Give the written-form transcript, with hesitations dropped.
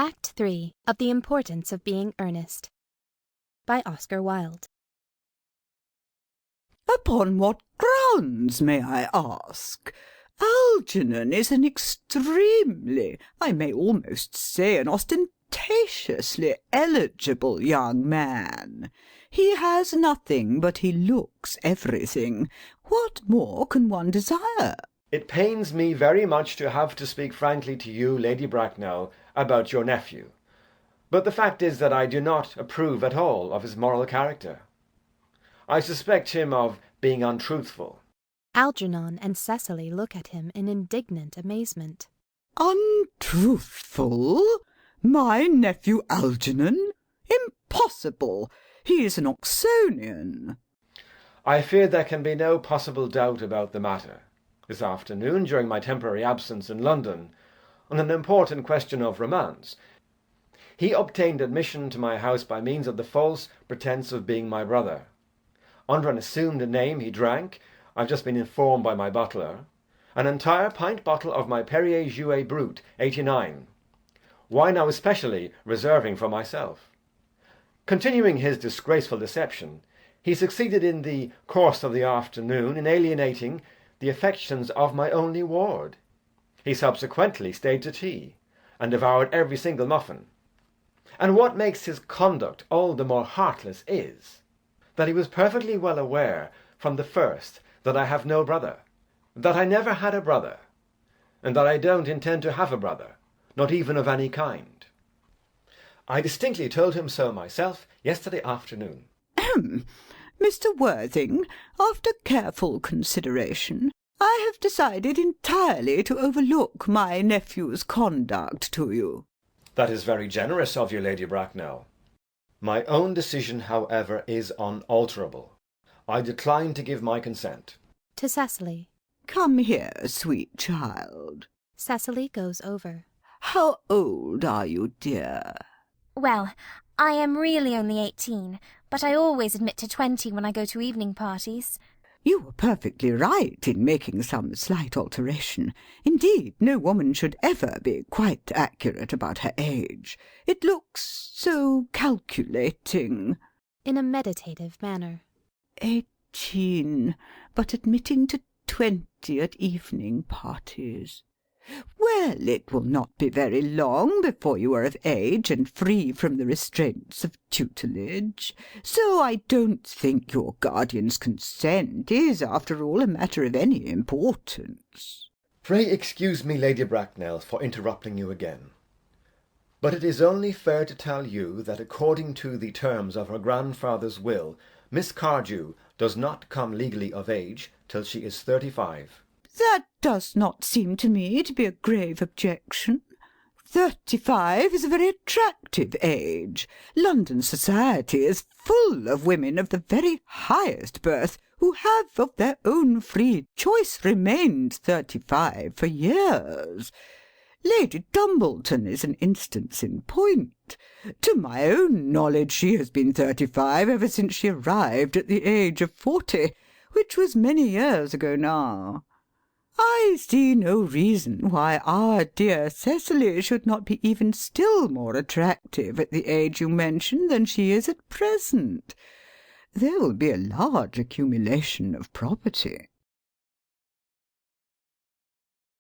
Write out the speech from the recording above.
Act 3 of The Importance of Being Earnest by Oscar Wilde. Upon what grounds, may I ask? Algernon is an extremely, I may almost say an ostentatiously eligible young man. He has nothing, but he looks everything. What more can one desire? It pains me very much to have to speak frankly to you, Lady Bracknell, about your nephew, but the fact is that I do not approve at all of his moral character. I suspect him of being untruthful. Algernon and Cecily look at him in indignant amazement. Untruthful? My nephew Algernon? Impossible! He is an Oxonian. I fear there can be no possible doubt about the matter. This afternoon, during my temporary absence in London, on an important question of romance, he obtained admission to my house by means of the false pretence of being my brother. Under an assumed name he drank, I've just been informed by my butler, an entire pint bottle of my Perrier Jouet Brut 89, wine I was specially reserving for myself. Continuing his disgraceful deception, he succeeded in the course of the afternoon in alienating the affections of my only ward. He subsequently stayed to tea, and devoured every single muffin. And what makes his conduct all the more heartless is, that he was perfectly well aware from the first that I have no brother, that I never had a brother, and that I don't intend to have a brother, not even of any kind. I distinctly told him so myself yesterday afternoon. Mr. Worthing, after careful consideration, I have decided entirely to overlook my nephew's conduct to you. That is very generous of you, Lady Bracknell. My own decision, however, is unalterable. I decline to give my consent. To Cecily. Come here, sweet child. Cecily goes over. How old are you, dear? Well, I am really only 18, but I always admit to 20 when I go to evening parties. You were perfectly right in making some slight alteration. Indeed, no woman should ever be quite accurate about her age. It looks so calculating. In a meditative manner. 18, but admitting to 20 at evening parties. Well, it will not be very long before you are of age and free from the restraints of tutelage, so I don't think your guardian's consent is, after all, a matter of any importance. Pray excuse me, Lady Bracknell, for interrupting you again. But it is only fair to tell you that according to the terms of her grandfather's will, Miss Cardew does not come legally of age till she is 35. That does not seem to me to be a grave objection. 35 is a very attractive age. London society is full of women of the very highest birth who have of their own free choice remained 35 for years. Lady Dumbleton is an instance in point. To my own knowledge she has been 35 ever since she arrived at the age of 40, which was many years ago now. I see no reason why our dear Cecily should not be even still more attractive at the age you mention than she is at present. There will be a large accumulation of property.